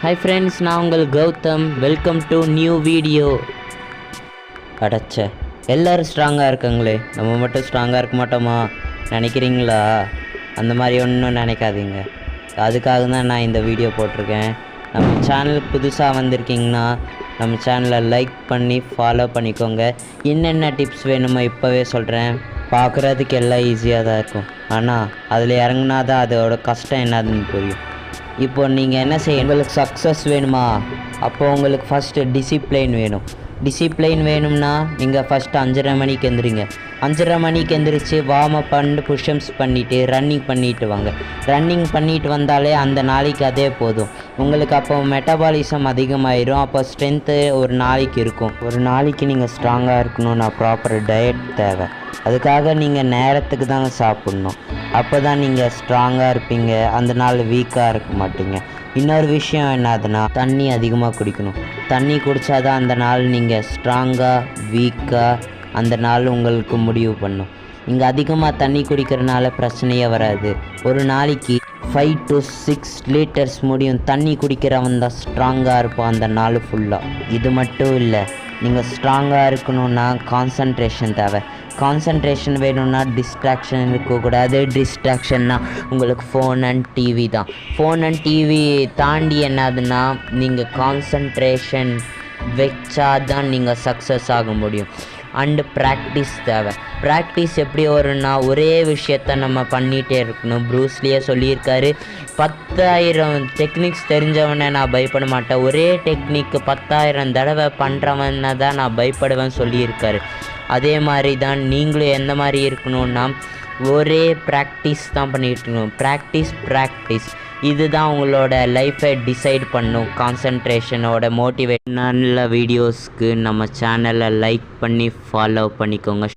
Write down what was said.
Hi friends, நான் உங்கள் Gautham. Welcome to new video. அடச்ச, எல்லோரும் ஸ்ட்ராங்காக இருக்காங்களே, நம்ம மட்டும் ஸ்ட்ராங்காக இருக்க மாட்டோமா நினைக்கிறீங்களா? அந்த மாதிரி ஒன்றும் நினைக்காதீங்க. அதுக்காக தான் நான் இந்த வீடியோ போட்டிருக்கேன். நம்ம சேனலுக்கு புதுசாக வந்திருக்கீங்கன்னா நம்ம சேனலை லைக் பண்ணி ஃபாலோ பண்ணிக்கோங்க. என்னென்ன டிப்ஸ் வேணுமோ இப்போவே சொல்கிறேன். பார்க்குறதுக்கு எல்லாம் ஈஸியாக தான் இருக்கும், ஆனால் அதில் இறங்குனா தான் அதோட கஷ்டம் என்னதுன்னு புரியும். இப்போ நீங்கள் என்ன செய்ய, உங்களுக்கு சக்ஸஸ் வேணுமா? அப்போ உங்களுக்கு ஃபஸ்ட்டு டிசிப்ளைன் வேணும். டிசிப்ளைன் வேணும்னா நீங்கள் ஃபஸ்ட்டு 5:30 மணிக்கு எந்திரிங்க. 5:30 மணிக்கு எந்திரிச்சு வார்ம் அப் பண்ணிட்டு புஷ்அப்ஸ் பண்ணிவிட்டு ரன்னிங் பண்ணிட்டு வாங்க. ரன்னிங் பண்ணிட்டு வந்தாலே அந்த நாளைக்கு அதே போதும். உங்களுக்கு அப்போ மெட்டபாலிசம் அதிகமாகிடும். அப்போ ஸ்ட்ரென்த்து ஒரு நாளைக்கு இருக்கும். ஒரு நாளைக்கு நீங்கள் ஸ்ட்ராங்காக இருக்கணும்னா ப்ராப்பர் டயட் தேவை. அதுக்காக நீங்கள் நேரத்துக்கு தாங்க சாப்பிட்ணும். அப்போ தான் நீங்கள் ஸ்ட்ராங்காக இருப்பீங்க, அந்த நாள் வீக்காக இருக்க மாட்டீங்க. இன்னொரு விஷயம் என்னதுன்னா, தண்ணி அதிகமாக குடிக்கணும். தண்ணி குடித்தா தான் அந்த நாள் நீங்கள் ஸ்ட்ராங்காக வீக்காக அந்த நாள் உங்களுக்கு முடிவு பண்ணும். நீங்கள் அதிகமாக தண்ணி குடிக்கிறனால பிரச்சனையே வராது. ஒரு நாளைக்கு 5 to 6 லிட்டர்ஸ் முடியும் தண்ணி குடிக்கிறவன் தான் ஸ்ட்ராங்காக இருப்போம் அந்த நாள் ஃபுல்லாக. இது மட்டும் இல்லை, நீங்கள் ஸ்ட்ராங்காக இருக்கணும்னா கான்சன்ட்ரேஷன் தேவை. கான்சன்ட்ரேஷன் வேணும்னா டிஸ்ட்ராக்ஷன் இருக்கக்கூடாது. டிஸ்ட்ராக்ஷன்னா உங்களுக்கு ஃபோன் அண்ட் டிவி தான். ஃபோன் அண்ட் டிவி தாண்டி என்னதுன்னா, நீங்கள் கான்சன்ட்ரேஷன் வச்சா தான் நீங்கள் சக்ஸஸ் ஆக முடியும். அண்டு ப்ராக்டிஸ் தேவை. ப்ராக்டிஸ் எப்படி வரும்னா, ஒரே விஷயத்த நம்ம பண்ணிகிட்டே இருக்கணும். ப்ரூஸ்லியே சொல்லியிருக்காரு, 10,000 டெக்னிக்ஸ் தெரிஞ்சவனை நான் பயப்பட மாட்டேன், ஒரே டெக்னிக்கு 10,000 தடவை பண்ணுறவனை தான் நான் பயப்படுவேன் சொல்லியிருக்காரு. அதே மாதிரி தான் நீங்களும் எந்த மாதிரி இருக்கணும்னா, ஒரே ப்ராக்டிஸ் தான் பண்ணிகிட்டு இருக்கணும். ப்ராக்டிஸ் இதுதான் உங்களோட லைஃப்பை டிசைட் பண்ணும். கான்சன்ட்ரேஷனோட மோட்டிவேட் நல்ல வீடியோஸ்க்கு நம்ம சேனலை லைக் பண்ணி ஃபாலோ பண்ணிக்கோங்க.